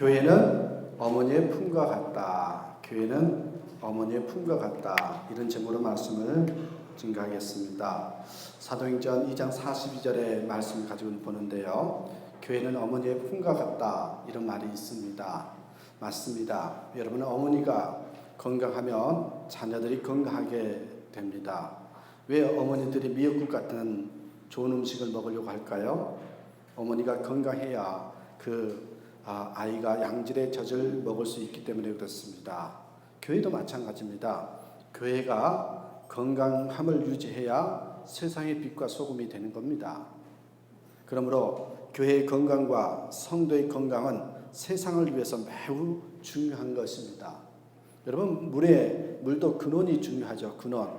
교회는 어머니의 품과 같다. 교회는 어머니의 품과 같다. 이런 제목으로 말씀을 증가하겠습니다. 사도행전 2장 42절의 말씀을 가지고 보는데요. 교회는 어머니의 품과 같다. 이런 말이 있습니다. 맞습니다. 여러분, 어머니가 건강하면 자녀들이 건강하게 됩니다. 왜 어머니들이 미역국 같은 좋은 음식을 먹으려고 할까요? 어머니가 건강해야 아이가 양질의 젖을 먹을 수 있기 때문에 그렇습니다. 교회도 마찬가지입니다. 교회가 건강함을 유지해야 세상의 빛과 소금이 되는 겁니다. 그러므로 교회의 건강과 성도의 건강은 세상을 위해서 매우 중요한 것입니다. 여러분, 물도 근원이 중요하죠. 근원.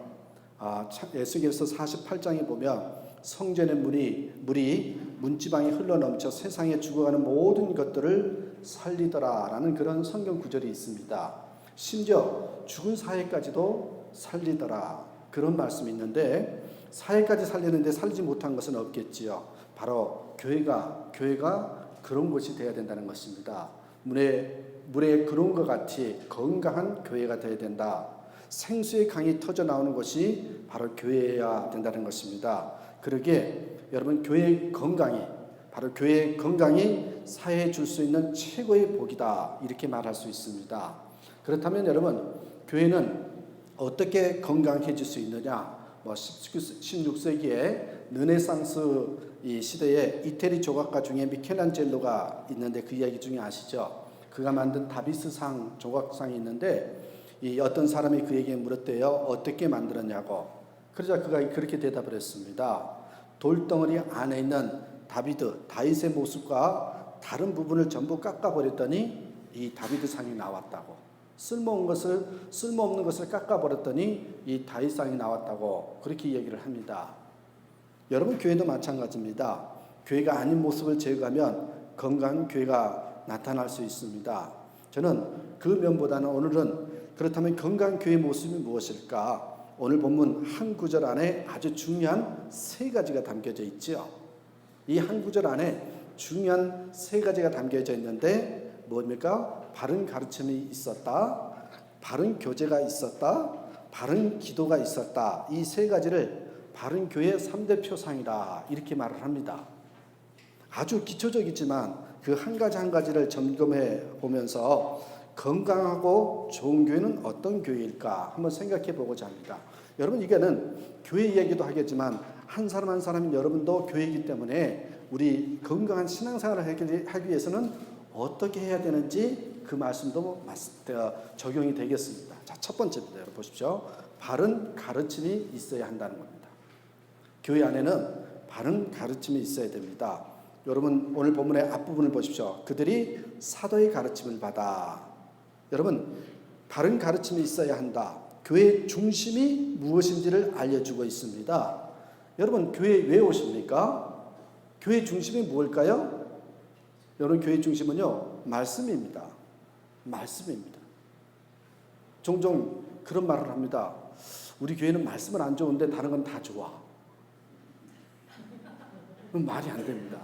에스겔서 48장에 보면 성전의 물이 문지방이 흘러넘쳐 세상에 죽어가는 모든 것들을 살리더라라는 그런 성경 구절이 있습니다. 심지어 죽은 사회까지도 살리더라 그런 말씀이 있는데, 사회까지 살리는데 살리지 못한 것은 없겠지요. 바로 교회가 그런 곳이 되어야 된다는 것입니다. 물에 그런 것 같이 건강한 교회가 되어야 된다. 생수의 강이 터져 나오는 것이 바로 교회여야 된다는 것입니다. 그러기에 여러분, 교회의 건강이 사회에 줄 수 있는 최고의 복이다, 이렇게 말할 수 있습니다. 그렇다면 여러분, 교회는 어떻게 건강해질 수 있느냐? 16세기에 르네상스 이 시대에 이태리 조각가 중에 미켈란젤로가 있는데, 그 이야기 중에 아시죠? 그가 만든 다비스상 조각상이 있는데, 이 어떤 사람이 그에게 물었대요. 어떻게 만들었냐고. 그러자 그가 그렇게 대답을 했습니다. 돌덩어리 안에 있는 다윗의 모습과 다른 부분을 전부 깎아버렸더니 이 다비드상이 나왔다고. 쓸모없는 것을 깎아버렸더니 이 다윗상이 나왔다고, 그렇게 얘기를 합니다. 여러분, 교회도 마찬가지입니다. 교회가 아닌 모습을 제거하면 건강한 교회가 나타날 수 있습니다. 저는 그 면보다는 오늘은, 그렇다면 건강한 교회의 모습이 무엇일까? 오늘 본문 한 구절 안에 아주 중요한 세 가지가 담겨져 있죠. 이 한 구절 안에 중요한 세 가지가 담겨져 있는데, 뭡니까? 바른 가르침이 있었다, 바른 교제가 있었다, 바른 기도가 있었다. 이 세 가지를 바른 교회의 3대 표상이다, 이렇게 말을 합니다. 아주 기초적이지만 그 한 가지 한 가지를 점검해 보면서 건강하고 좋은 교회는 어떤 교회일까 한번 생각해 보고자 합니다. 여러분, 이거는 교회 이야기도 하겠지만 한 사람 한 사람이 여러분도 교회이기 때문에 우리 건강한 신앙생활을 하기 위해서는 어떻게 해야 되는지 그 말씀도 적용이 되겠습니다. 자, 첫 번째입니다. 여러분 보십시오. 바른 가르침이 있어야 한다는 겁니다. 교회 안에는 바른 가르침이 있어야 됩니다. 여러분, 오늘 본문의 앞부분을 보십시오. 그들이 사도의 가르침을 받아. 여러분, 바른 가르침이 있어야 한다. 교회의 중심이 무엇인지를 알려주고 있습니다. 여러분, 교회에 왜 오십니까? 교회의 중심이 무엇일까요? 여러분, 교회의 중심은요, 말씀입니다. 말씀입니다. 종종 그런 말을 합니다. 우리 교회는 말씀은 안 좋은데 다른 건 다 좋아. 그럼 말이 안 됩니다.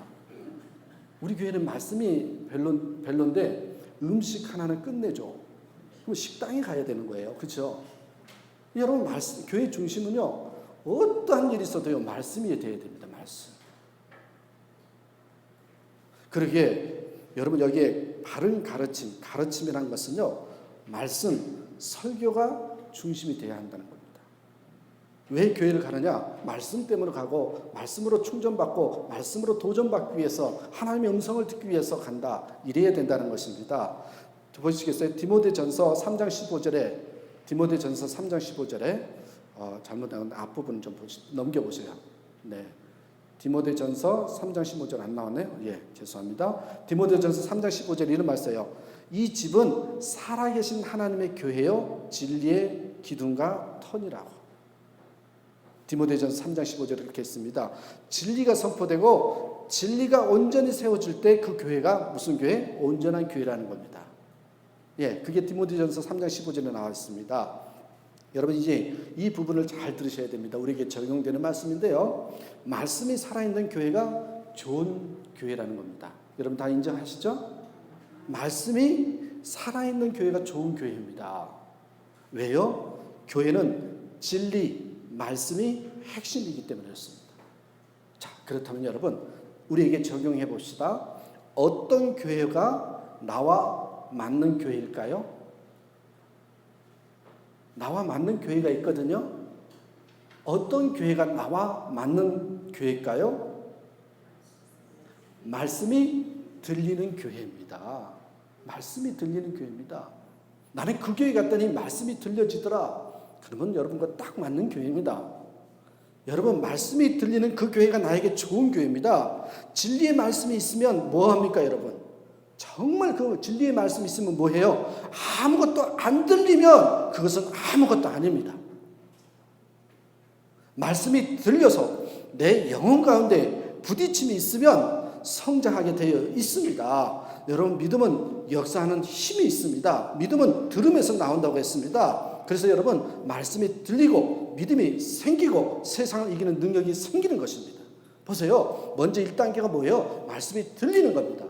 우리 교회는 말씀이 별론데 음식 하나는 끝내줘. 그럼 식당에 가야 되는 거예요. 그렇죠? 여러분, 교회 중심은요, 어떠한 일이 있어도요, 말씀이 되어야 됩니다. 말씀. 그러기에 여러분, 여기에 바른 가르침이라는 것은요, 말씀, 설교가 중심이 되어야 한다는 겁니다. 왜 교회를 가느냐? 말씀 때문에 가고, 말씀으로 충전받고, 말씀으로 도전받기 위해서, 하나님의 음성을 듣기 위해서 간다. 이래야 된다는 것입니다. 보시겠어요? 디모데전서 3장 15절에 잘못된 앞부분 좀 넘겨보세요. 네. 디모데전서 3장 15절 안 나왔네요. 예, 죄송합니다. 디모데전서 3장 15절 이런 말씀이에요. 이 집은 살아계신 하나님의 교회요, 진리의 기둥과 터니라고. 디모데전서 3장 15절에 이렇게 했습니다. 진리가 선포되고 진리가 온전히 세워질 때 그 교회가 무슨 교회? 온전한 교회라는 겁니다. 예, 그게 디모데전서 3장 15절에 나와 있습니다. 여러분, 이제 이 부분을 잘 들으셔야 됩니다. 우리에게 적용되는 말씀인데요. 말씀이 살아있는 교회가 좋은 교회라는 겁니다. 여러분 다 인정하시죠? 말씀이 살아있는 교회가 좋은 교회입니다. 왜요? 교회는 진리, 말씀이 핵심이기 때문이었습니다. 자, 그렇다면 여러분, 우리에게 적용해 봅시다. 어떤 교회가 나와 맞는 교회일까요? 나와 맞는 교회가 있거든요. 어떤 교회가 나와 맞는 교회일까요? 말씀이 들리는 교회입니다. 말씀이 들리는 교회입니다. 나는 그 교회 갔더니 말씀이 들려지더라. 그러면 여러분과 딱 맞는 교회입니다. 여러분, 말씀이 들리는 그 교회가 나에게 좋은 교회입니다. 진리의 말씀이 있으면 뭐합니까, 여러분? 정말 그 진리의 말씀이 있으면 뭐해요? 아무것도 안 들리면 그것은 아무것도 아닙니다. 말씀이 들려서 내 영혼 가운데 부딪힘이 있으면 성장하게 되어 있습니다. 여러분, 믿음은 역사하는 힘이 있습니다. 믿음은 들음에서 나온다고 했습니다. 그래서 여러분, 말씀이 들리고 믿음이 생기고 세상을 이기는 능력이 생기는 것입니다. 보세요. 먼저 1단계가 뭐예요? 말씀이 들리는 겁니다.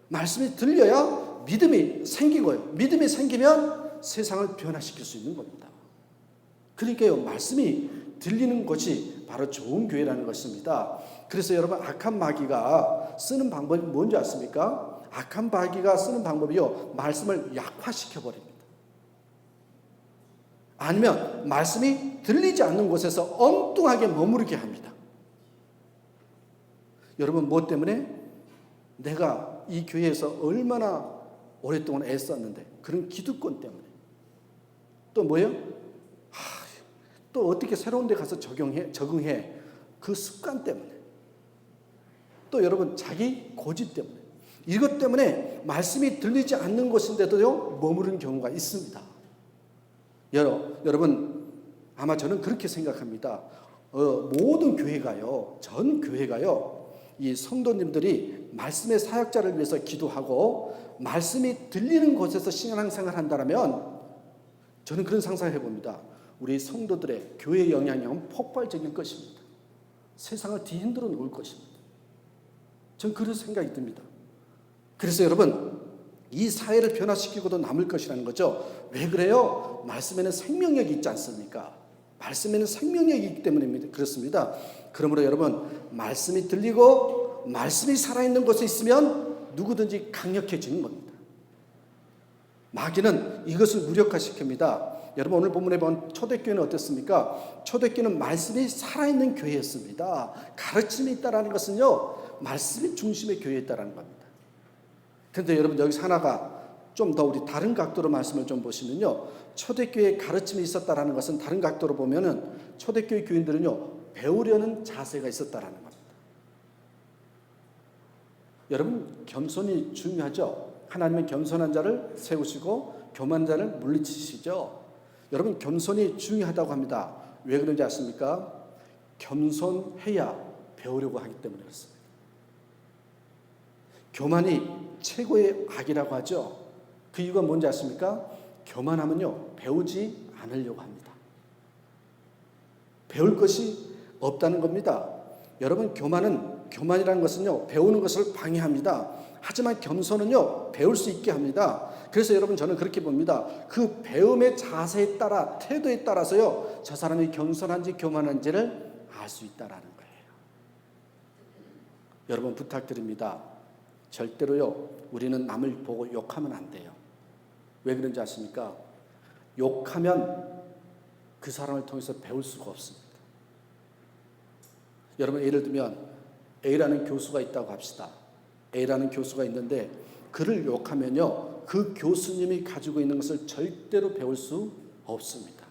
말씀이 들려야 믿음이 생기고요. 믿음이 생기면 세상을 변화시킬 수 있는 겁니다. 그러니까요, 말씀이 들리는 것이 바로 좋은 교회라는 것입니다. 그래서 여러분, 악한 마귀가 쓰는 방법이 뭔지 아십니까? 악한 마귀가 쓰는 방법이요, 말씀을 약화시켜 버립니다. 아니면 말씀이 들리지 않는 곳에서 엉뚱하게 머무르게 합니다. 여러분, 무엇 때문에? 내가 이 교회에서 얼마나 오랫동안 애썼는데, 그런 기득권 때문에. 또 뭐예요? 또 어떻게 새로운 데 가서 적응해. 그 습관 때문에. 또 여러분, 자기 고집 때문에. 이것 때문에 말씀이 들리지 않는 곳인데도요, 머무르는 경우가 있습니다. 여러분, 아마 저는 그렇게 생각합니다. 모든 교회가요, 전 교회가요, 이 성도님들이 말씀의 사역자를 위해서 기도하고 말씀이 들리는 곳에서 신앙생활을 한다면 저는 그런 상상을 해봅니다. 우리 성도들의 교회 영향력은 폭발적일 것입니다. 세상을 뒤흔들어 놓을 것입니다. 저는 그런 생각이 듭니다. 그래서 여러분, 이 사회를 변화시키고도 남을 것이라는 거죠. 왜 그래요? 말씀에는 생명력이 있지 않습니까? 말씀에는 생명력이 있기 때문에 그렇습니다. 그러므로 여러분, 말씀이 들리고 말씀이 살아있는 곳에 있으면 누구든지 강력해지는 겁니다. 마귀는 이것을 무력화시킵니다. 여러분, 오늘 본문에 본 초대교회는 어땠습니까? 초대교회는 말씀이 살아있는 교회였습니다. 가르침이 있다는 것은요, 말씀이 중심의 교회였다는 겁니다. 그런데 여러분, 여기서 하나가 좀 더 우리 다른 각도로 말씀을 좀 보시면요, 초대교회에 가르침이 있었다는 것은 다른 각도로 보면은 초대교회 교인들은요, 배우려는 자세가 있었다는 겁니다. 여러분, 겸손이 중요하죠. 하나님은 겸손한 자를 세우시고 교만한 자를 물리치시죠. 여러분, 겸손이 중요하다고 합니다. 왜 그런지 아십니까? 겸손해야 배우려고 하기 때문에 그렇습니다. 교만이 최고의 악이라고 하죠. 그 이유가 뭔지 아십니까? 교만하면요, 배우지 않으려고 합니다. 배울 것이 없다는 겁니다. 여러분, 교만이라는 것은요, 배우는 것을 방해합니다. 하지만 겸손은요, 배울 수 있게 합니다. 그래서 여러분, 저는 그렇게 봅니다. 그 배움의 자세에 따라, 태도에 따라서요, 저 사람이 겸손한지 교만한지를 알 수 있다라는 거예요. 여러분, 부탁드립니다. 절대로요, 우리는 남을 보고 욕하면 안 돼요. 왜 그런지 아십니까? 욕하면 그 사람을 통해서 배울 수가 없습니다. 여러분, 예를 들면 A라는 교수가 있다고 합시다. A라는 교수가 있는데 그를 욕하면요, 그 교수님이 가지고 있는 것을 절대로 배울 수 없습니다.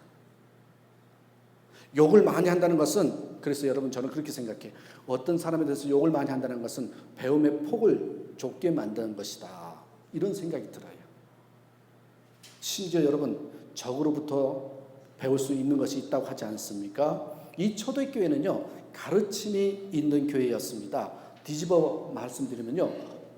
욕을 많이 한다는 것은, 그래서 여러분, 저는 그렇게 생각해요. 어떤 사람에 대해서 욕을 많이 한다는 것은 배움의 폭을 좁게 만드는 것이다, 이런 생각이 들어요. 심지어 여러분, 적으로부터 배울 수 있는 것이 있다고 하지 않습니까? 이 초대교회는요, 가르침이 있는 교회였습니다. 뒤집어 말씀드리면요,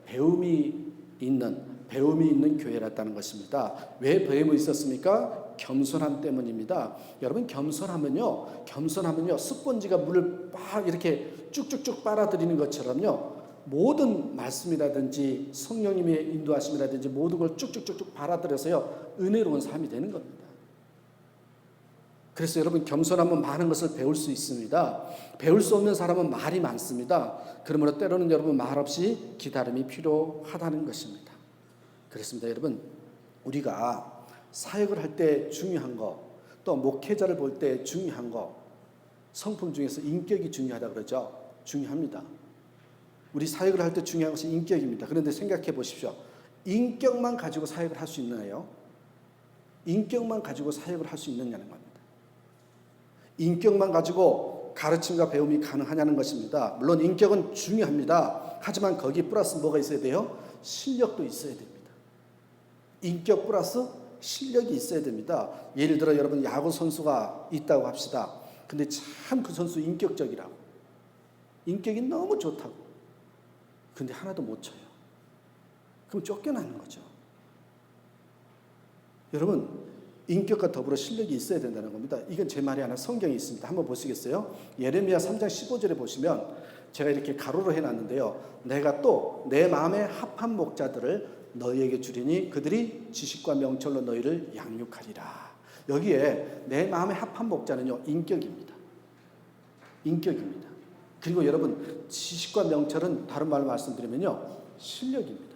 배움이 있는 교회였다는 것입니다. 왜 배움이 있었습니까? 겸손함 때문입니다. 여러분, 겸손하면요, 스펀지가 물을 막 이렇게 쭉쭉쭉 빨아들이는 것처럼요, 모든 말씀이라든지 성령님의 인도하심이라든지 모든 걸 쭉쭉쭉쭉 받아들여서요 은혜로운 삶이 되는 겁니다. 그래서 여러분 겸손하면 많은 것을 배울 수 있습니다. 배울 수 없는 사람은 말이 많습니다. 그러므로 때로는 여러분 말없이 기다림이 필요하다는 것입니다. 그렇습니다. 여러분 우리가 사역을 할 때 중요한 거, 또 목회자를 볼 때 중요한 거, 성품 중에서 인격이 중요하다 그러죠. 중요합니다. 우리 사역을 할 때 중요한 것이 인격입니다. 그런데 생각해 보십시오. 인격만 가지고 사역을 할 수 있나요? 인격만 가지고 사역을 할 수 있느냐는 겁니다. 인격만 가지고 가르침과 배움이 가능하냐는 것입니다. 물론 인격은 중요합니다. 하지만 거기 플러스 뭐가 있어야 돼요? 실력도 있어야 됩니다. 인격 플러스 실력이 있어야 됩니다. 예를 들어 여러분 야구 선수가 있다고 합시다. 근데 참 그 선수 인격적이라고. 인격이 너무 좋다고. 근데 하나도 못 쳐요. 그럼 쫓겨나는 거죠. 여러분 인격과 더불어 실력이 있어야 된다는 겁니다. 이건 제 말이 아니라 성경에 있습니다. 한번 보시겠어요? 예레미야 3장 15절에 보시면 제가 이렇게 가로로 해놨는데요. 내가 또 내 마음에 합한 목자들을 너희에게 주리니 그들이 지식과 명철로 너희를 양육하리라. 여기에 내 마음에 합한 목자는요 인격입니다. 인격입니다. 그리고 여러분 지식과 명철은 다른 말로 말씀드리면요 실력입니다.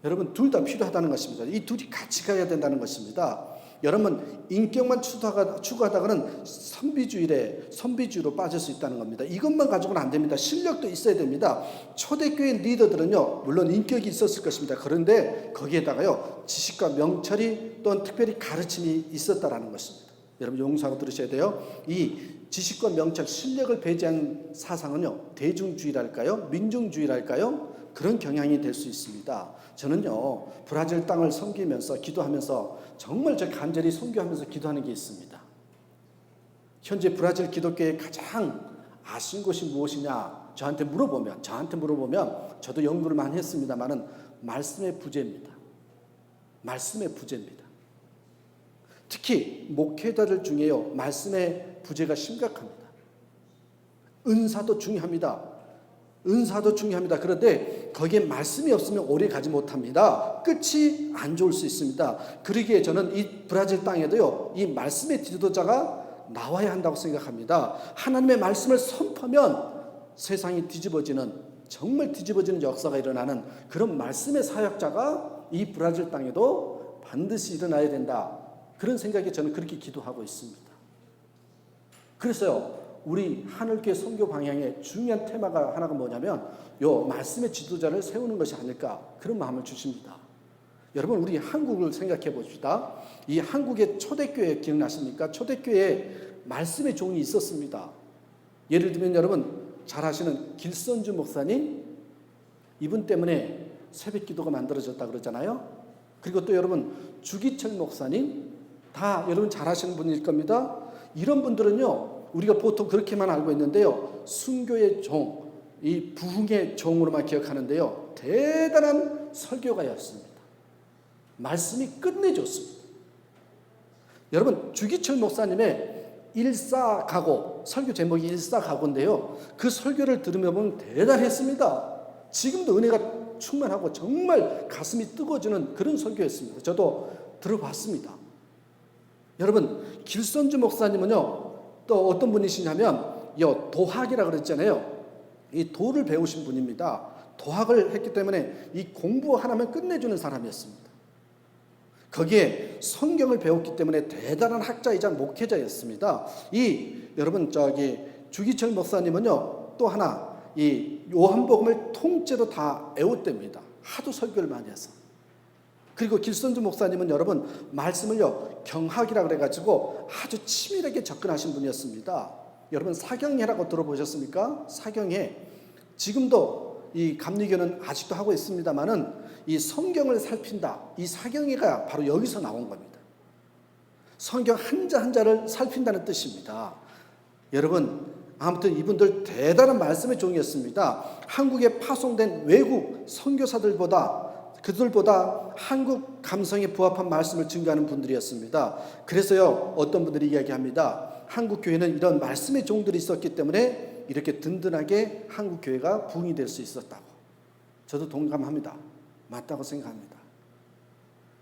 여러분 둘 다 필요하다는 것입니다. 이 둘이 같이 가야 된다는 것입니다. 여러분 인격만 추구하다가는 선비주의로 빠질 수 있다는 겁니다. 이것만 가지고는 안 됩니다. 실력도 있어야 됩니다. 초대교회 리더들은요 물론 인격이 있었을 것입니다. 그런데 거기에다가요 지식과 명철이 또는 특별히 가르침이 있었다라는 것입니다. 여러분 용서하고 들으셔야 돼요. 이 지식과 명철, 실력을 배제한 사상은요 대중주의랄까요? 민중주의랄까요? 그런 경향이 될 수 있습니다. 저는요 브라질 땅을 섬기면서 기도하면서 정말 저 간절히 선교하면서 기도하는 게 있습니다. 현재 브라질 기독교의 가장 아쉬운 것이 무엇이냐 저한테 물어보면 저도 연구를 많이 했습니다만은 말씀의 부재입니다. 말씀의 부재입니다. 특히 목회자들 중에요 말씀의 부재가 심각합니다. 은사도 중요합니다. 그런데 거기에 말씀이 없으면 오래 가지 못합니다. 끝이 안 좋을 수 있습니다. 그러기에 저는 이 브라질 땅에도요 이 말씀의 지도자가 나와야 한다고 생각합니다. 하나님의 말씀을 선포하면 세상이 정말 뒤집어지는 역사가 일어나는 그런 말씀의 사역자가 이 브라질 땅에도 반드시 일어나야 된다. 그런 생각에 저는 그렇게 기도하고 있습니다. 그래서요 우리 하늘교회 선교 방향의 중요한 테마가 하나가 뭐냐면 요 말씀의 지도자를 세우는 것이 아닐까 그런 마음을 주십니다. 여러분 우리 한국을 생각해 봅시다. 이 한국의 초대교회 기억나십니까? 초대교회에 말씀의 종이 있었습니다. 예를 들면 여러분 잘 아시는 길선주 목사님 이분 때문에 새벽기도가 만들어졌다 그러잖아요. 그리고 또 여러분 주기철 목사님 다 여러분 잘 아시는 분일 겁니다. 이런 분들은요 우리가 보통 그렇게만 알고 있는데요 순교의 종, 이 부흥의 종으로만 기억하는데요 대단한 설교가였습니다. 말씀이 끝내줬습니다. 여러분 주기철 목사님의 일사가고 설교 제목이 일사가고인데요 그 설교를 들으면 대단했습니다. 지금도 은혜가 충만하고 정말 가슴이 뜨거워지는 그런 설교였습니다. 저도 들어봤습니다. 여러분 길선주 목사님은요 또 어떤 분이시냐면 도학이라 그랬잖아요. 이 도를 배우신 분입니다. 도학을 했기 때문에 이 공부 하나면 끝내주는 사람이었습니다. 거기에 성경을 배웠기 때문에 대단한 학자이자 목회자였습니다. 여러분 주기철 목사님은요 또 하나 이 요한복음을 통째로 다 애웠답니다. 하도 설교를 많이 해서. 그리고 길선주 목사님은 여러분 말씀을요 경학이라 그래가지고 아주 치밀하게 접근하신 분이었습니다. 여러분 사경회라고 들어보셨습니까? 사경회 지금도 이 감리교는 아직도 하고 있습니다만은 이 성경을 살핀다. 이 사경회가 바로 여기서 나온 겁니다. 성경 한자 한자를 살핀다는 뜻입니다. 여러분 아무튼 이분들 대단한 말씀의 종이었습니다. 한국에 파송된 외국 선교사들보다 한국 감성에 부합한 말씀을 증거하는 분들이었습니다. 그래서요 어떤 분들이 이야기합니다. 한국 교회는 이런 말씀의 종들이 있었기 때문에 이렇게 든든하게 한국 교회가 부흥이 될 수 있었다고. 저도 동감합니다. 맞다고 생각합니다.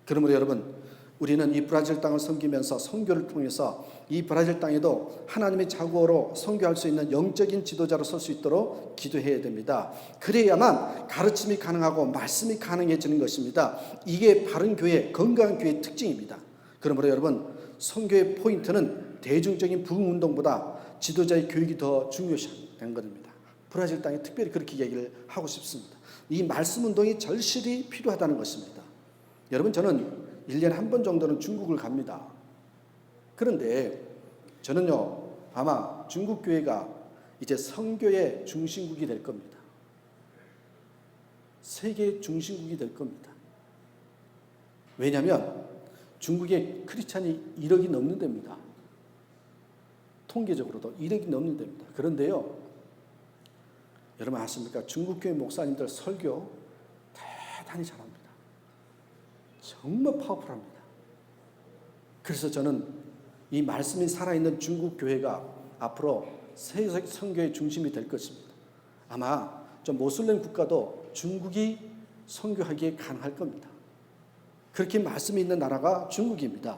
그러므로 여러분, 우리는 이 브라질 땅을 섬기면서 선교를 통해서 이 브라질 땅에도 하나님의 자고로 선교할 수 있는 영적인 지도자로 설 수 있도록 기도해야 됩니다. 그래야만 가르침이 가능하고 말씀이 가능해지는 것입니다. 이게 바른 교회, 건강한 교회의 특징입니다. 그러므로 여러분, 선교의 포인트는 대중적인 부흥운동보다 지도자의 교육이 더 중요시된 겁니다. 브라질 땅에 특별히 그렇게 얘기를 하고 싶습니다. 이 말씀 운동이 절실히 필요하다는 것입니다. 여러분, 저는 1년에 한 번 정도는 중국을 갑니다. 그런데 저는요, 아마 중국 교회가 이제 선교의 중심국이 될 겁니다. 세계의 중심국이 될 겁니다. 왜냐하면 중국의 크리스찬이 1억이 넘는 데입니다. 통계적으로도 1억이 넘는 데입니다. 그런데요, 여러분 아십니까? 중국 교회 목사님들 설교 대단히 잘합니다. 정말 파워풀합니다. 그래서 저는 이 말씀이 살아있는 중국 교회가 앞으로 세계 선교의 중심이 될 것입니다. 아마 좀 모슬렘 국가도 중국이 선교하기에 가능할 겁니다. 그렇게 말씀이 있는 나라가 중국입니다.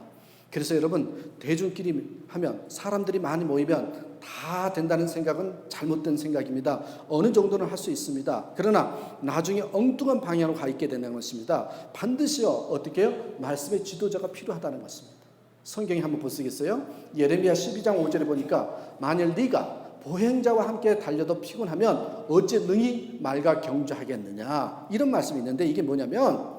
그래서 여러분, 대중끼리 하면, 사람들이 많이 모이면 다 된다는 생각은 잘못된 생각입니다. 어느 정도는 할 수 있습니다. 그러나 나중에 엉뚱한 방향으로 가 있게 되는 것입니다. 반드시요, 어떻게 해요? 말씀의 지도자가 필요하다는 것입니다. 성경에 한번 보시겠어요? 예레미야 12장 5절에 보니까 만일 네가 보행자와 함께 달려도 피곤하면 어찌 능히 말과 경주하겠느냐, 이런 말씀이 있는데, 이게 뭐냐면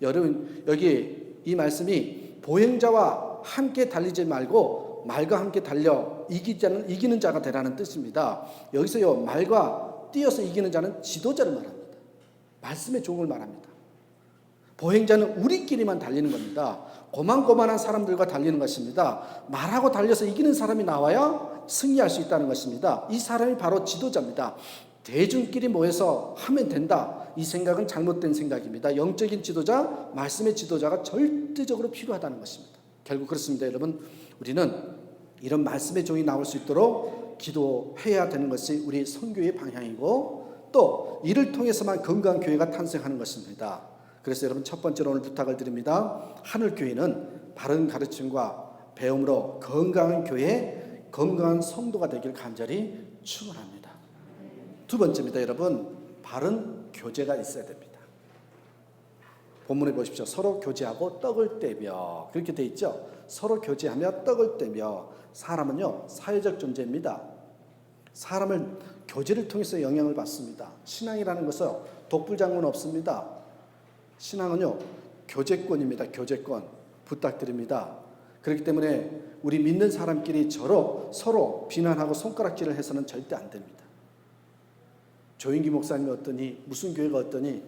여러분, 여기 이 말씀이 보행자와 함께 달리지 말고 말과 함께 달려 이기는 자가 되라는 뜻입니다. 여기서요, 말과 뛰어서 이기는 자는 지도자를 말합니다. 말씀의 종을 말합니다. 보행자는 우리끼리만 달리는 겁니다. 고만고만한 사람들과 달리는 것입니다. 말하고 달려서 이기는 사람이 나와야 승리할 수 있다는 것입니다. 이 사람이 바로 지도자입니다. 대중끼리 모여서 하면 된다, 이 생각은 잘못된 생각입니다. 영적인 지도자, 말씀의 지도자가 절대적으로 필요하다는 것입니다. 결국 그렇습니다. 여러분, 우리는 이런 말씀의 종이 나올 수 있도록 기도해야 되는 것이 우리 선교의 방향이고, 또 이를 통해서만 건강한 교회가 탄생하는 것입니다. 그래서 여러분, 첫 번째로 오늘 부탁을 드립니다. 하늘교회는 바른 가르침과 배움으로 건강한 교회, 건강한 성도가 되길 간절히 축원합니다. 두 번째입니다. 여러분, 바른 교제가 있어야 됩니다. 본문에 보십시오. 서로 교제하고 떡을 떼며, 그렇게 돼 있죠. 서로 교제하며 떡을 떼며. 사람은요, 사회적 존재입니다. 사람을 교제를 통해서 영향을 받습니다. 신앙이라는 것은 독불장군 없습니다. 신앙은요, 교제권입니다. 교제권 부탁드립니다. 그렇기 때문에 우리 믿는 사람끼리 서로 비난하고 손가락질을 해서는 절대 안 됩니다. 조인기 목사님이 어떠니, 무슨 교회가 어떠니,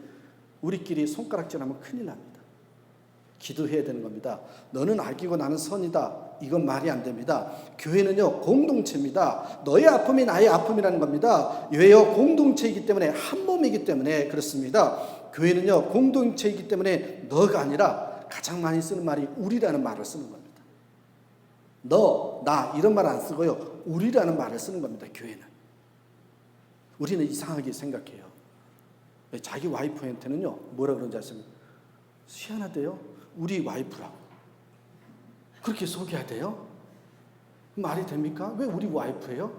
우리끼리 손가락질하면 큰일 납니다. 기도해야 되는 겁니다. 너는 악이고 나는 선이다, 이건 말이 안 됩니다. 교회는요, 공동체입니다. 너의 아픔이 나의 아픔이라는 겁니다. 왜요? 공동체이기 때문에, 한 몸이기 때문에 그렇습니다. 교회는요, 공동체이기 때문에 너가 아니라 가장 많이 쓰는 말이 우리라는 말을 쓰는 겁니다. 너, 나 이런 말 안 쓰고요, 우리라는 말을 쓰는 겁니다. 교회는. 우리는 이상하게 생각해요. 자기 와이프한테는요, 뭐라 그런지 아십니까? 희한하대요. 우리 와이프라고 그렇게 소개하대요. 말이 됩니까? 왜 우리 와이프예요?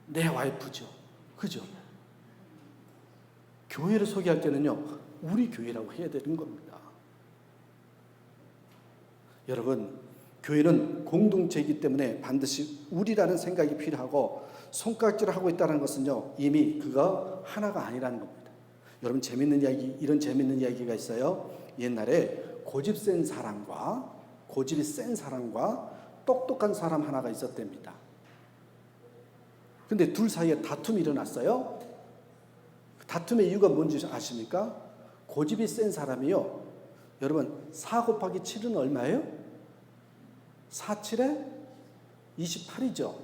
내 와이프죠. 그죠? 교회를 소개할 때는요, 우리 교회라고 해야 되는 겁니다. 여러분, 교회는 공동체이기 때문에 반드시 우리라는 생각이 필요하고, 손가락질을 하고 있다는 것은요, 이미 그거 하나가 아니라는 겁니다. 여러분, 이런 재밌는 이야기가 있어요. 옛날에 고집이 센 사람과 똑똑한 사람 하나가 있었답니다. 근데 둘 사이에 다툼이 일어났어요. 다툼의 이유가 뭔지 아십니까? 고집이 센 사람이요, 여러분, 4 곱하기 7은 얼마예요? 4, 7에 28이죠.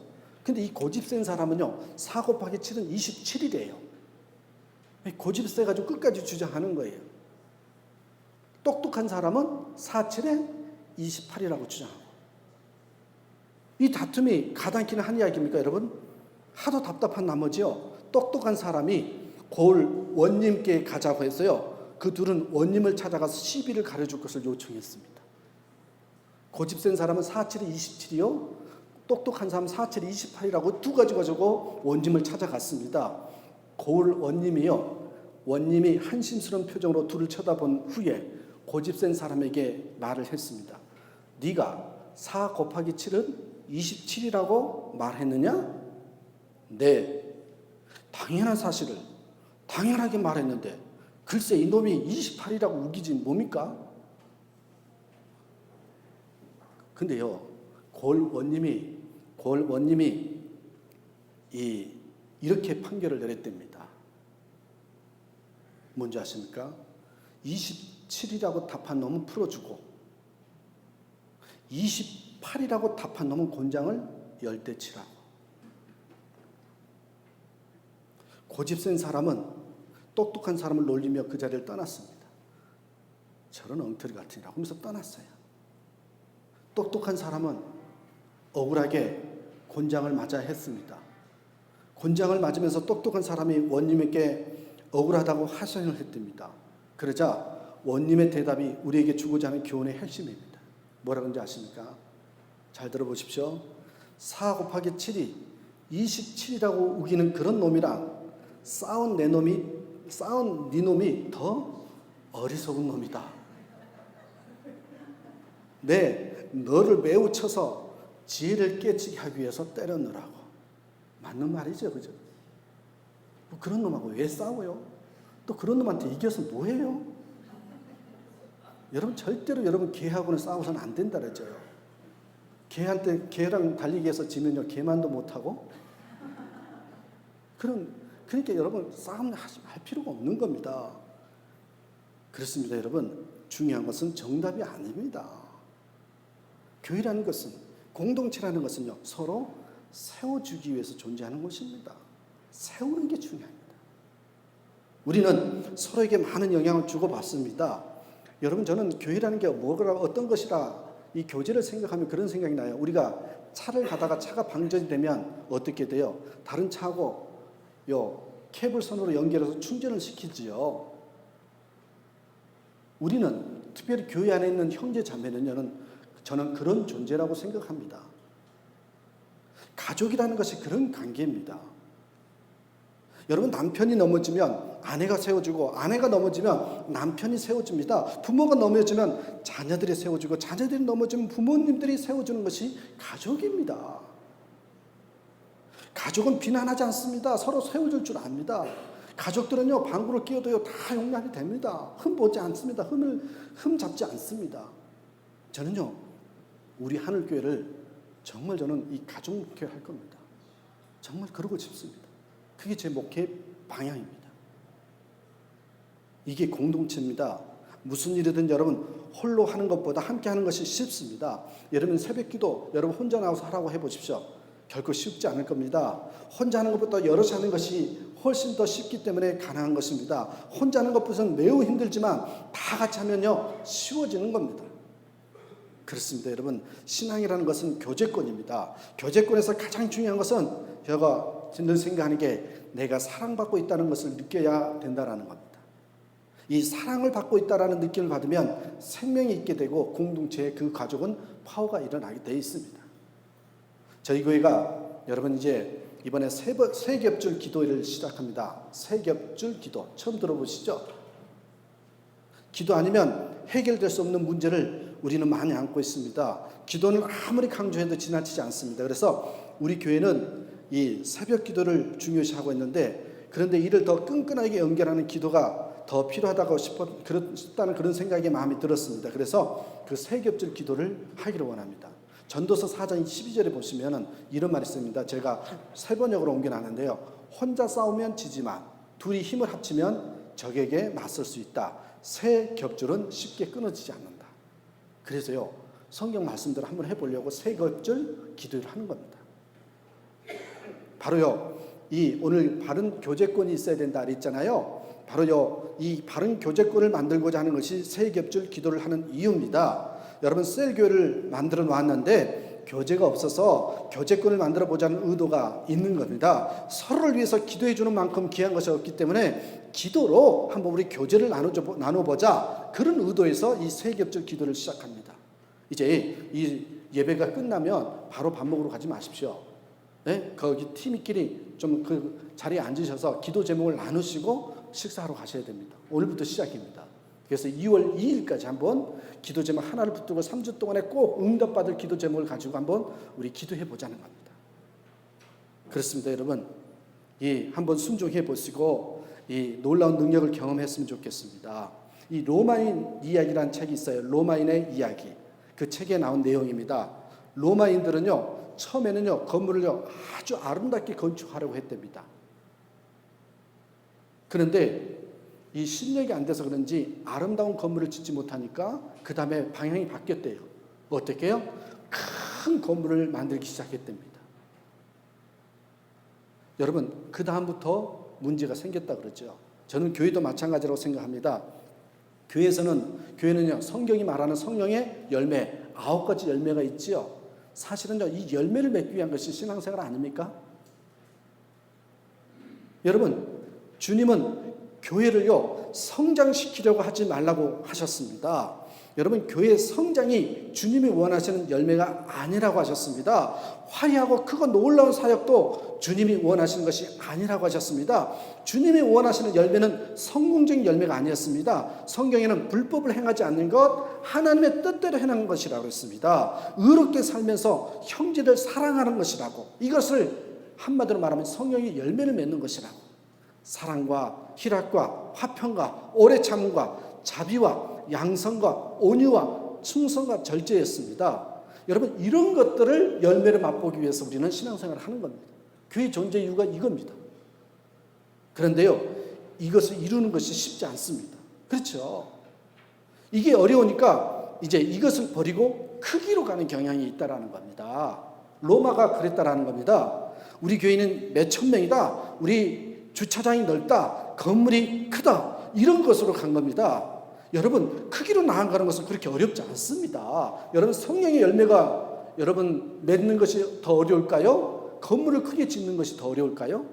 근데 이 고집 센 사람은요, 4 곱하기 7은 27이래요. 고집 세가지고 끝까지 주장하는 거예요. 똑똑한 사람은 4, 7에 28이라고 주장하고. 이 다툼이 가당키는 한 이야기입니까, 여러분? 하도 답답한 나머지요, 똑똑한 사람이 고을 원님께 가자고 해서요, 그 둘은 원님을 찾아가서 시비를 가려줄 것을 요청했습니다. 고집센 사람은 4,7이 27이요, 똑똑한 사람은 4,7이 28이라고 두 가지 가지고 원님을 찾아갔습니다. 고을 원님이요, 원님이 한심스러운 표정으로 둘을 쳐다본 후에 고집센 사람에게 말을 했습니다. 네가 4 곱하기 7은 27이라고 말했느냐? 네, 당연한 사실을 당연하게 말했는데 글쎄 이놈이 28이라고 우기지 뭡니까? 근데요, 고을 원님이 이렇게 판결을 내렸답니다. 뭔지 아십니까? 27이라고 답한 놈은 풀어주고 28이라고 답한 놈은 곤장을 10대 치라고. 고집센 사람은 똑똑한 사람을 놀리며 그 자리를 떠났습니다. 저런 엉터리 같으니라고 하면서 떠났어요. 똑똑한 사람은 억울하게 곤장을 맞아야 했습니다. 곤장을 맞으면서 똑똑한 사람이 원님에게 억울하다고 하소연을 했답니다. 그러자 원님의 대답이 우리에게 주고자 하는 교훈의 핵심입니다. 뭐라 그런지 아십니까? 잘 들어보십시오. 4 곱하기 7이 27이라고 우기는 그런 놈이랑 싸운 네 놈이 더 어리석은 놈이다. 네, 너를 매우 쳐서 지혜를 깨치게 하기 위해서 때려넣으라고. 맞는 말이죠, 그죠? 뭐 그런 놈하고 왜 싸워요? 또 그런 놈한테 이겨서 뭐해요? 여러분 절대로 여러분 개하고는 싸워서는 안 된다 그랬죠. 개랑 달리기해서 지면요 개만도 못하고 그러니까 여러분 싸움 할 필요가 없는 겁니다. 그렇습니다. 여러분 중요한 것은 정답이 아닙니다. 교회라는 것은, 공동체라는 것은요 서로 세워주기 위해서 존재하는 것입니다. 세우는 게 중요합니다. 우리는 서로에게 많은 영향을 주고받습니다. 여러분 저는 교회라는 게 뭐라 어떤 것이라 이 교제를 생각하면 그런 생각이 나요. 우리가 차를 가다가 차가 방전이 되면 어떻게 돼요? 다른 차하고 케이블선으로 연결해서 충전을 시키지요. 우리는 특별히 교회 안에 있는 형제 자매는 저는 그런 존재라고 생각합니다. 가족이라는 것이 그런 관계입니다. 여러분 남편이 넘어지면 아내가 세워주고 아내가 넘어지면 남편이 세워줍니다. 부모가 넘어지면 자녀들이 세워주고 자녀들이 넘어지면 부모님들이 세워주는 것이 가족입니다. 가족은 비난하지 않습니다. 서로 세워줄 줄 압니다. 가족들은요 방구를 끼워도요 다 용납이 됩니다. 흠 보지 않습니다. 흠 잡지 않습니다. 저는요 우리 하늘교회를 정말 저는 이 가족목회 할 겁니다. 정말 그러고 싶습니다. 그게 제 목회 방향입니다. 이게 공동체입니다. 무슨 일이든 여러분 홀로 하는 것보다 함께 하는 것이 쉽습니다. 여러분 새벽기도 여러분 혼자 나와서 하라고 해보십시오. 결코 쉽지 않을 겁니다. 혼자 하는 것보다 여럿이 하는 것이 훨씬 더 쉽기 때문에 가능한 것입니다. 혼자 하는 것보다는 매우 힘들지만 다 같이 하면요 쉬워지는 겁니다. 그렇습니다. 여러분 신앙이라는 것은 교제권입니다. 교제권에서 가장 중요한 것은 제가 늘 생각하는 게 내가 사랑받고 있다는 것을 느껴야 된다는 겁니다. 이 사랑을 받고 있다는 느낌을 받으면 생명이 있게 되고 공동체의 그 가족은 파워가 일어나게 되어 있습니다. 저희 교회가 여러분 이제 이번에 세 겹줄 기도를 시작합니다. 세 겹줄 기도 처음 들어보시죠? 기도 아니면 해결될 수 없는 문제를 우리는 많이 안고 있습니다. 기도는 아무리 강조해도 지나치지 않습니다. 그래서 우리 교회는 이 새벽 기도를 중요시하고 있는데 그런데 이를 더 끈끈하게 연결하는 기도가 더 필요하다고 싶다는 그런 생각이 마음에 들었습니다. 그래서 그 세 겹줄 기도를 하기를 원합니다. 전도서 4장 12절에 보시면 이런 말이 있습니다. 제가 세 번역으로 옮겨놨는데요. 혼자 싸우면 지지만 둘이 힘을 합치면 적에게 맞설 수 있다. 세 겹줄은 쉽게 끊어지지 않는다. 그래서요 성경 말씀대로 한번 해보려고 세 겹줄 기도를 하는 겁니다. 바로요 이 오늘 바른 교제권이 있어야 된다 했잖아요. 바로요 이 바른 교제권을 만들고자 하는 것이 세 겹줄 기도를 하는 이유입니다. 여러분 셀교회를 만들어 놨는데 교제가 없어서 교제권을 만들어 보자는 의도가 있는 겁니다. 서로를 위해서 기도해 주는 만큼 귀한 것이 없기 때문에 기도로 한번 우리 교제를 나눠보자, 그런 의도에서 이 세겹적 기도를 시작합니다. 이제 이 예배가 끝나면 바로 밥 먹으러 가지 마십시오. 네? 거기 팀끼리 좀 그 자리에 앉으셔서 기도 제목을 나누시고 식사하러 가셔야 됩니다. 오늘부터 시작입니다. 그래서 2월 2일까지 한번 기도 제목 하나를 붙들고 3주 동안에 꼭 응답받을 기도 제목을 가지고 한번 우리 기도해 보자는 겁니다. 그렇습니다, 여러분. 한번 순종해 보시고 이 놀라운 능력을 경험했으면 좋겠습니다. 이 로마인 이야기라는 책이 있어요. 로마인의 이야기. 그 책에 나온 내용입니다. 로마인들은요, 처음에는요, 건물을요, 아주 아름답게 건축하려고 했답니다. 그런데 이 실력이 안 돼서 그런지 아름다운 건물을 짓지 못하니까 그 다음에 방향이 바뀌었대요. 어떻게 해요? 큰 건물을 만들기 시작했답니다. 여러분, 그 다음부터 문제가 생겼다 그러죠. 저는 교회도 마찬가지라고 생각합니다. 교회는요, 성경이 말하는 성령의 열매, 9가지 열매가 있지요. 사실은요, 이 열매를 맺기 위한 것이 신앙생활 아닙니까? 여러분, 주님은 교회를요, 성장시키려고 하지 말라고 하셨습니다. 여러분, 교회의 성장이 주님이 원하시는 열매가 아니라고 하셨습니다. 화려하고 크고 놀라운 사역도 주님이 원하시는 것이 아니라고 하셨습니다. 주님이 원하시는 열매는 성공적인 열매가 아니었습니다. 성경에는 불법을 행하지 않는 것, 하나님의 뜻대로 행하는 것이라고 했습니다. 의롭게 살면서 형제를 사랑하는 것이라고, 이것을 한마디로 말하면 성령의 열매를 맺는 것이라고, 사랑과 희락과 화평과 오래 참음과 자비와 양성과 온유와 충성과 절제였습니다. 여러분, 이런 것들을 열매를 맛보기 위해서 우리는 신앙생활을 하는 겁니다. 교회 존재 이유가 이겁니다. 그런데요, 이것을 이루는 것이 쉽지 않습니다. 그렇죠? 이게 어려우니까 이제 이것을 버리고 크기로 가는 경향이 있다라는 겁니다. 로마가 그랬다라는 겁니다. 우리 교회는 몇천 명이다, 우리 주차장이 넓다, 건물이 크다, 이런 것으로 간 겁니다. 여러분, 크기로 나아가는 것은 그렇게 어렵지 않습니다. 여러분, 성령의 열매가 여러분 맺는 것이 더 어려울까요? 건물을 크게 짓는 것이 더 어려울까요?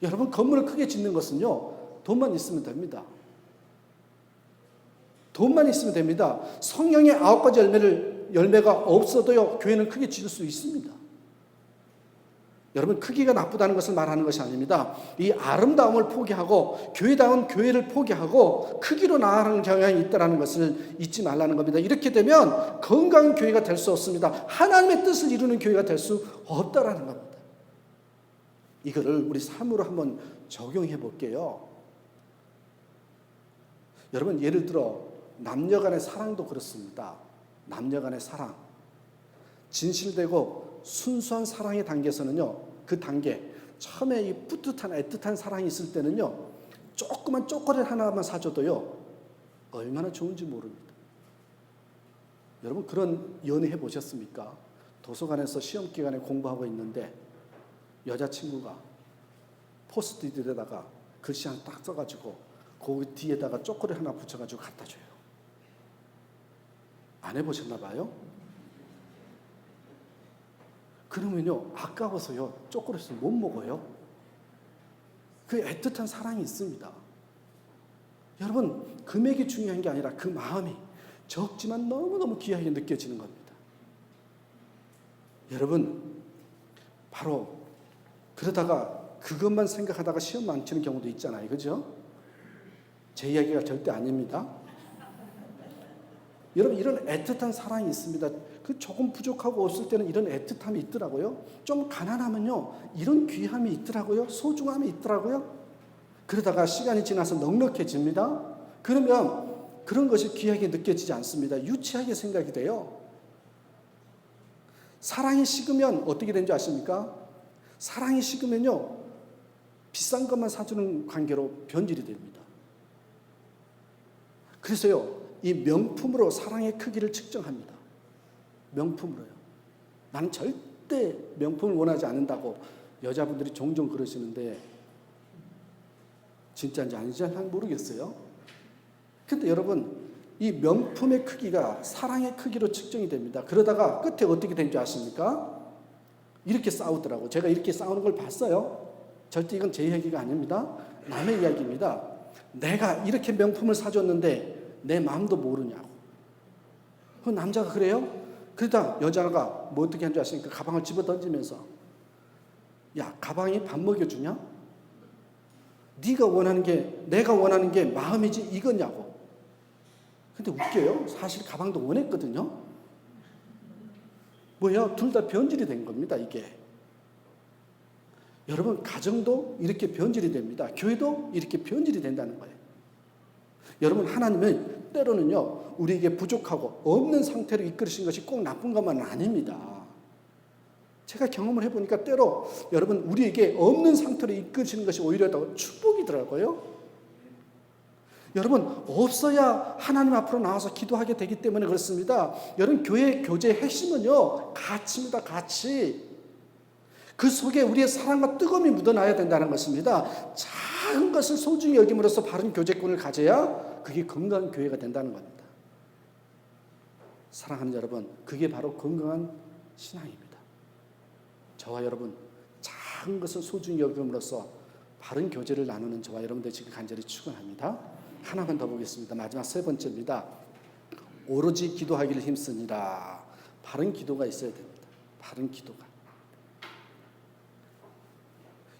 여러분, 건물을 크게 짓는 것은요, 돈만 있으면 됩니다. 돈만 있으면 됩니다. 성령의 9가지 열매가 없어도요, 교회는 크게 지을 수 있습니다. 여러분, 크기가 나쁘다는 것을 말하는 것이 아닙니다. 이 아름다움을 포기하고 교회다운 교회를 포기하고 크기로 나아가는 경향이 있다는 것을 잊지 말라는 겁니다. 이렇게 되면 건강한 교회가 될 수 없습니다. 하나님의 뜻을 이루는 교회가 될 수 없다라는 겁니다. 이거를 우리 삶으로 한번 적용해 볼게요. 여러분, 예를 들어 남녀 간의 사랑도 그렇습니다. 남녀 간의 사랑, 진실되고 순수한 사랑의 단계에서는요, 그 단계, 처음에 이 뿌듯한 애틋한 사랑이 있을 때는요, 조그만 초콜릿 하나만 사줘도요, 얼마나 좋은지 모릅니다. 여러분, 그런 연애 해보셨습니까? 도서관에서 시험 기간에 공부하고 있는데 여자친구가 포스트잇에다가 글씨 하나 딱 써가지고 그 뒤에다가 초콜릿 하나 붙여가지고 갖다 줘요. 안 해보셨나 봐요? 그러면요, 아까워서요, 초콜릿을 못 먹어요. 그 애틋한 사랑이 있습니다. 여러분, 금액이 중요한 게 아니라 그 마음이 적지만 너무너무 귀하게 느껴지는 겁니다. 여러분, 바로 그러다가 그것만 생각하다가 시험 망치는 경우도 있잖아요. 그죠? 제 이야기가 절대 아닙니다. 여러분, 이런 애틋한 사랑이 있습니다. 그 조금 부족하고 없을 때는 이런 애틋함이 있더라고요. 좀 가난하면요, 이런 귀함이 있더라고요. 소중함이 있더라고요. 그러다가 시간이 지나서 넉넉해집니다. 그러면 그런 것이 귀하게 느껴지지 않습니다. 유치하게 생각이 돼요. 사랑이 식으면 어떻게 되는지 아십니까? 사랑이 식으면요, 비싼 것만 사주는 관계로 변질이 됩니다. 그래서요, 이 명품으로 사랑의 크기를 측정합니다. 명품으로요. 나는 절대 명품을 원하지 않는다고 여자분들이 종종 그러시는데 진짜인지 아닌지 잘 모르겠어요. 근데 여러분, 이 명품의 크기가 사랑의 크기로 측정이 됩니다. 그러다가 끝에 어떻게 된 줄 아십니까? 이렇게 싸우더라고. 제가 이렇게 싸우는 걸 봤어요. 절대 이건 제 이야기가 아닙니다. 남의 이야기입니다. 내가 이렇게 명품을 사줬는데 내 마음도 모르냐고. 그 남자가 그래요? 그러다 여자가 뭐 어떻게 한 줄 아십니까? 가방을 집어 던지면서, 야, 가방이 밥 먹여주냐? 네가 원하는 게, 내가 원하는 게 마음이지 이거냐고. 근데 웃겨요. 사실 가방도 원했거든요. 뭐야? 둘 다 변질이 된 겁니다, 이게. 여러분, 가정도 이렇게 변질이 됩니다. 교회도 이렇게 변질이 된다는 거예요. 여러분, 하나님은 때로는요, 우리에게 부족하고 없는 상태로 이끌으신 것이 꼭 나쁜 것만은 아닙니다. 제가 경험을 해보니까 때로 여러분, 우리에게 없는 상태로 이끌으시는 것이 오히려 더 축복이더라고요. 여러분, 없어야 하나님 앞으로 나와서 기도하게 되기 때문에 그렇습니다. 여러분, 교회 교제의 핵심은요, 가치입니다. 가치. 그 속에 우리의 사랑과 뜨거움이 묻어나야 된다는 것입니다. 작은 것을 소중히 여김으로써 바른 교제권을 가져야 그게 건강한 교회가 된다는 겁니다. 사랑하는 여러분, 그게 바로 건강한 신앙입니다. 저와 여러분, 작은 것을 소중히 여김으로써 바른 교제를 나누는 저와 여러분들 지금 간절히 축원합니다. 하나만 더 보겠습니다. 마지막 세 번째입니다. 오로지 기도하기를 힘쓰니라. 바른 기도가 있어야 됩니다. 바른 기도가.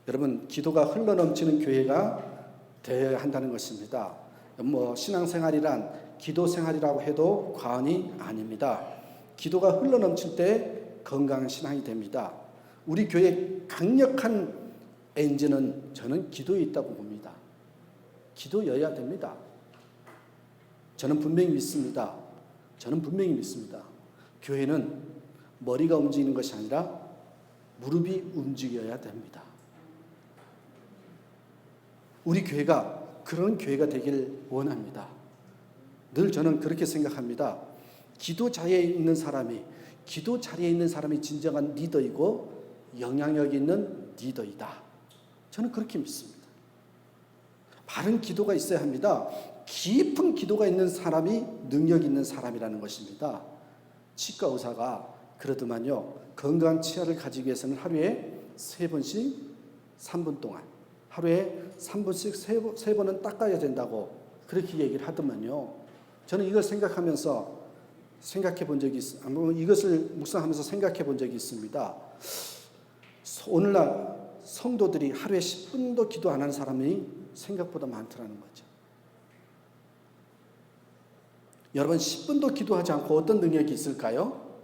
여러분, 기도가 흘러넘치는 교회가 되어야 한다는 것입니다. 뭐 신앙생활이란 기도생활이라고 해도 과언이 아닙니다. 기도가 흘러넘칠 때 건강한 신앙이 됩니다. 우리 교회의 강력한 엔진은 저는 기도에 있다고 봅니다. 기도여야 됩니다. 저는 분명히 믿습니다. 교회는 머리가 움직이는 것이 아니라 무릎이 움직여야 됩니다. 우리 교회가 그런 교회가 되길 원합니다. 늘 저는 그렇게 생각합니다. 기도 자리에 있는 사람이 진정한 리더이고 영향력 있는 리더이다. 저는 그렇게 믿습니다. 바른 기도가 있어야 합니다. 깊은 기도가 있는 사람이 능력 있는 사람이라는 것입니다. 치과 의사가 그러더만요, 건강한 치아를 가지기 위해서는 하루에 3번씩 3분 동안, 하루에 3분씩 3번은 닦아야 된다고 그렇게 얘기를 하더만요. 저는 이걸 생각하면서 이것을 묵상하면서 생각해 본 적이 있습니다. 오늘날 성도들이 하루에 10분도 기도 안 하는 사람이 생각보다 많더라는 거죠. 여러분, 10분도 기도하지 않고 어떤 능력이 있을까요?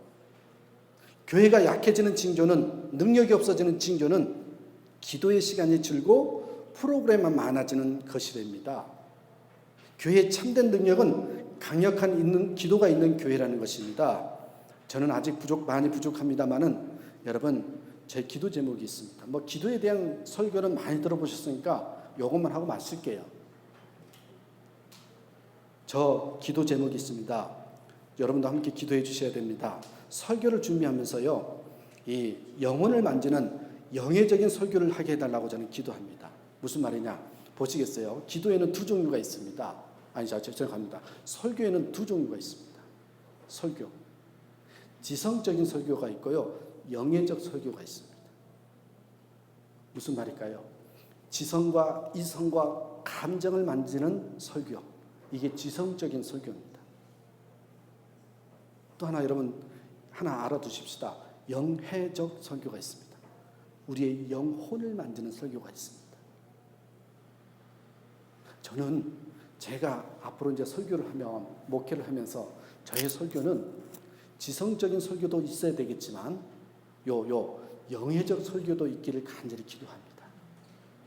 교회가 약해지는 징조는, 능력이 없어지는 징조는 기도의 시간이 줄고 프로그램만 많아지는 것이 됩니다. 교회의 참된 능력은 강력한 기도가 있는 교회라는 것입니다. 저는 아직 많이 부족합니다만은 여러분, 제 기도 제목이 있습니다. 뭐 기도에 대한 설교는 많이 들어보셨으니까 이것만 하고 마칠게요. 저 기도 제목이 있습니다. 여러분도 함께 기도해 주셔야 됩니다. 설교를 준비하면서요, 이 영혼을 만지는 영예적인 설교를 하게 해달라고 저는 기도합니다. 무슨 말이냐? 보시겠어요? 기도에는 두 종류가 있습니다. 죄송합니다. 설교에는 두 종류가 있습니다. 설교. 지성적인 설교가 있고요, 영예적 설교가 있습니다. 무슨 말일까요? 지성과 이성과 감정을 만지는 설교. 이게 지성적인 설교입니다. 또 하나 여러분, 하나 알아두십시다. 영회적 설교가 있습니다. 우리의 영혼을 만지는 설교가 있습니다. 저는 제가 앞으로 이제 설교를 하면, 목회를 하면서 저의 설교는 지성적인 설교도 있어야 되겠지만 영예적 설교도 있기를 간절히 기도합니다.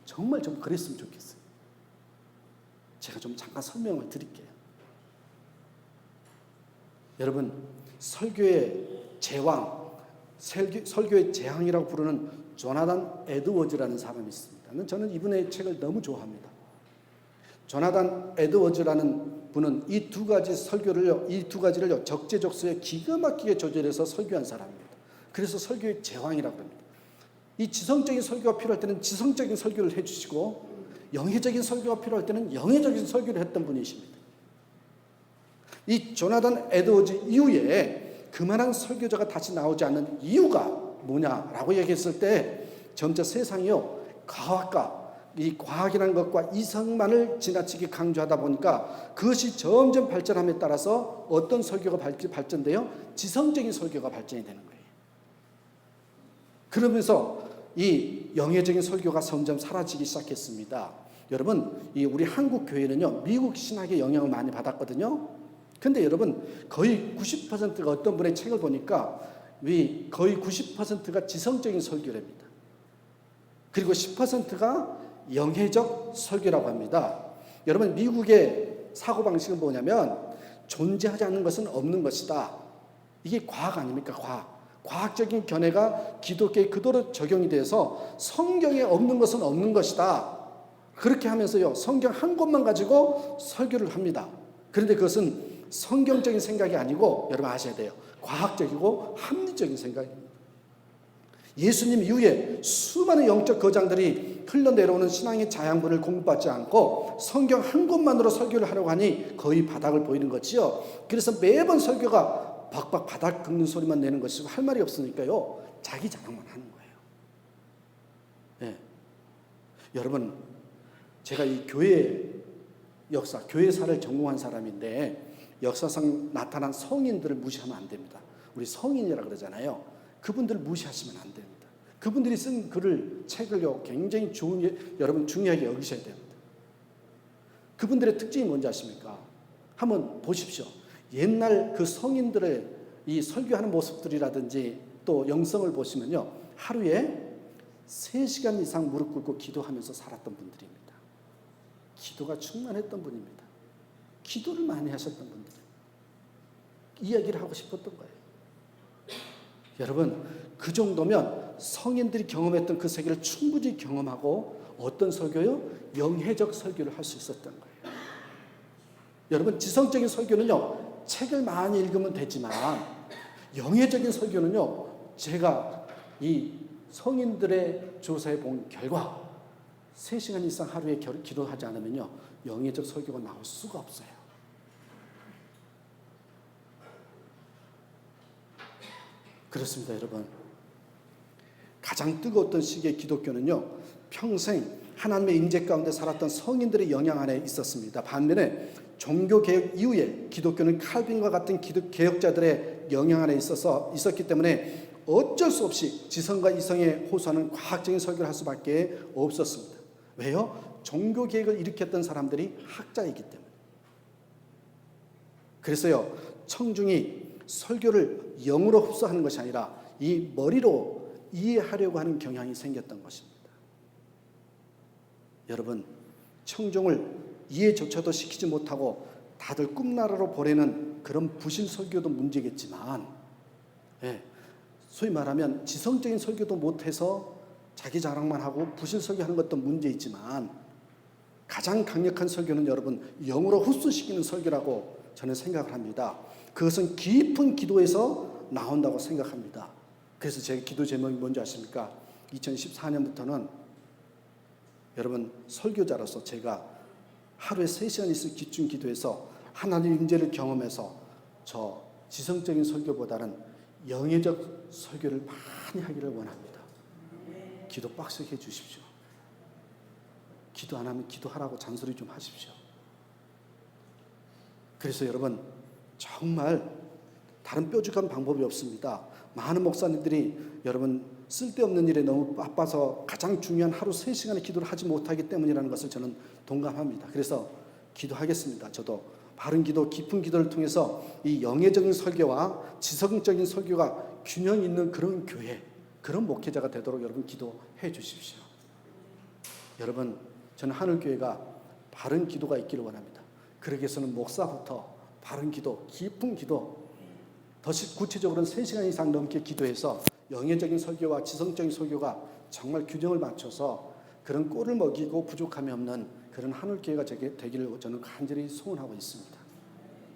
정말 좀 그랬으면 좋겠어요. 제가 좀 잠깐 설명을 드릴게요. 여러분, 설교의 제왕, 설교의 재앙이라고 부르는 조나단 에드워즈라는 사람이 있습니다. 저는 이분의 책을 너무 좋아합니다. 조나단 에드워즈라는 분은 이 두 가지를 적재적소에 기가 막히게 조절해서 설교한 사람입니다. 그래서 설교의 제왕이라고 합니다. 이 지성적인 설교가 필요할 때는 지성적인 설교를 해주시고, 영예적인 설교가 필요할 때는 영예적인 설교를 했던 분이십니다. 이 조나단 에드워즈 이후에 그만한 설교자가 다시 나오지 않는 이유가 뭐냐라고 얘기했을 때 점차 세상이요, 이 과학이라는 것과 이성만을 지나치게 강조하다 보니까 그것이 점점 발전함에 따라서 어떤 설교가 발전돼요? 지성적인 설교가 발전이 되는 거예요. 그러면서 이 영예적인 설교가 점점 사라지기 시작했습니다. 여러분, 우리 한국 교회는요, 미국 신학의 영향을 많이 받았거든요. 근데 여러분, 거의 90%가 어떤 분의 책을 보니까 거의 90%가 지성적인 설교랍니다. 그리고 10%가 영예적 설교라고 합니다. 여러분, 미국의 사고방식은 뭐냐면 존재하지 않는 것은 없는 것이다. 이게 과학 아닙니까? 과학적인 견해가 기독교에 그대로 적용이 돼서 성경에 없는 것은 없는 것이다. 그렇게 하면서요, 성경 한 권만 가지고 설교를 합니다. 그런데 그것은 성경적인 생각이 아니고 여러분 아셔야 돼요. 과학적이고 합리적인 생각입니다. 예수님 이후에 수많은 영적 거장들이 흘러내려오는 신앙의 자양분을 공부받지 않고 성경 한 권만으로 설교를 하려고 하니 거의 바닥을 보이는 거지요. 그래서 매번 설교가 박박 바닥 긁는 소리만 내는 것이고 할 말이 없으니까요, 자기 자랑만 하는 거예요. 네. 여러분, 제가 이 교회 역사, 교회사를 전공한 사람인데 역사상 나타난 성인들을 무시하면 안 됩니다. 우리 성인이라 그러잖아요. 그분들을 무시하시면 안 됩니다. 그분들이 쓴 책을요, 굉장히 여러분 중요하게 여기셔야 됩니다. 그분들의 특징이 뭔지 아십니까? 한번 보십시오. 옛날 그 성인들의 이 설교하는 모습들이라든지 또 영성을 보시면요, 하루에 3시간 이상 무릎 꿇고 기도하면서 살았던 분들입니다. 기도가 충만했던 분입니다. 기도를 많이 하셨던 분들. 이야기를 하고 싶었던 거예요. 여러분, 그 정도면 성인들이 경험했던 그 세계를 충분히 경험하고 어떤 설교요? 영혜적 설교를 할 수 있었던 거예요. 여러분, 지성적인 설교는요, 책을 많이 읽으면 되지만 영혜적인 설교는요, 제가 이 성인들의 조사해 본 결과 3시간 이상 하루에 기도하지 않으면요, 영혜적 설교가 나올 수가 없어요. 그렇습니다, 여러분. 가장 뜨거웠던 시기의 기독교는요, 평생 하나님의 임재 가운데 살았던 성인들의 영향 안에 있었습니다. 반면에 종교개혁 이후에 기독교는 칼빈과 같은 개혁자들의 영향 안에 있었기 때문에 어쩔 수 없이 지성과 이성에 호소하는 과학적인 설교를 할 수밖에 없었습니다. 왜요? 종교개혁을 일으켰던 사람들이 학자이기 때문에. 그래서요, 청중이 설교를 영으로 흡수하는 것이 아니라 이 머리로 이해하려고 하는 경향이 생겼던 것입니다. 여러분, 청중을 이해조차도 시키지 못하고 다들 꿈나라로 보내는 그런 부실 설교도 문제겠지만, 소위 말하면 지성적인 설교도 못해서 자기 자랑만 하고 부실 설교하는 것도 문제이지만, 가장 강력한 설교는 여러분 영으로 흡수시키는 설교라고 저는 생각을 합니다. 그것은 깊은 기도에서 나온다고 생각합니다. 그래서 제 기도 제목이 뭔지 아십니까? 2014년부터는 여러분 설교자로서 제가 하루에 3시간 이상 집중 기도해서 하나님의 임재를 경험해서 저 지성적인 설교보다는 영예적 설교를 많이 하기를 원합니다. 기도 빡세게 해주십시오. 기도 안 하면 기도하라고 잔소리 좀 하십시오. 그래서 여러분, 정말 다른 뾰족한 방법이 없습니다. 많은 목사님들이 여러분 쓸데없는 일에 너무 바빠서 가장 중요한 하루 3시간의 기도를 하지 못하기 때문이라는 것을 저는 동감합니다. 그래서 기도하겠습니다. 저도 바른 기도, 깊은 기도를 통해서 이 영예적인 설교와 지성적인 설교가 균형 있는 그런 교회, 그런 목회자가 되도록 여러분 기도해 주십시오. 여러분, 저는 하늘교회가 바른 기도가 있기를 원합니다. 그러기 위해서는 목사부터 바른 기도, 깊은 기도, 더 구체적으로는 3시간 이상 넘게 기도해서 영예적인 설교와 지성적인 설교가 정말 균형을 맞춰서 그런 꼴을 먹이고 부족함이 없는 그런 하늘교회가 되기를 저는 간절히 소원하고 있습니다.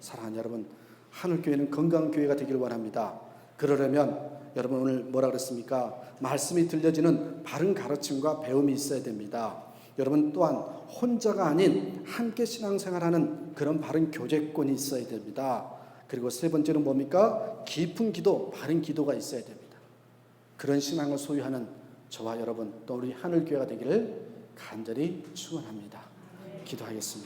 사랑하는 여러분, 하늘교회는 건강한 교회가 되기를 원합니다. 그러려면 여러분 오늘 뭐라 그랬습니까? 말씀이 들려지는 바른 가르침과 배움이 있어야 됩니다. 여러분 또한 혼자가 아닌 함께 신앙생활하는 그런 바른 교제권이 있어야 됩니다. 그리고 세 번째는 뭡니까? 깊은 기도, 바른 기도가 있어야 됩니다. 그런 신앙을 소유하는 저와 여러분 또 우리 하늘교회가 되기를 간절히 축원합니다. 기도하겠습니다.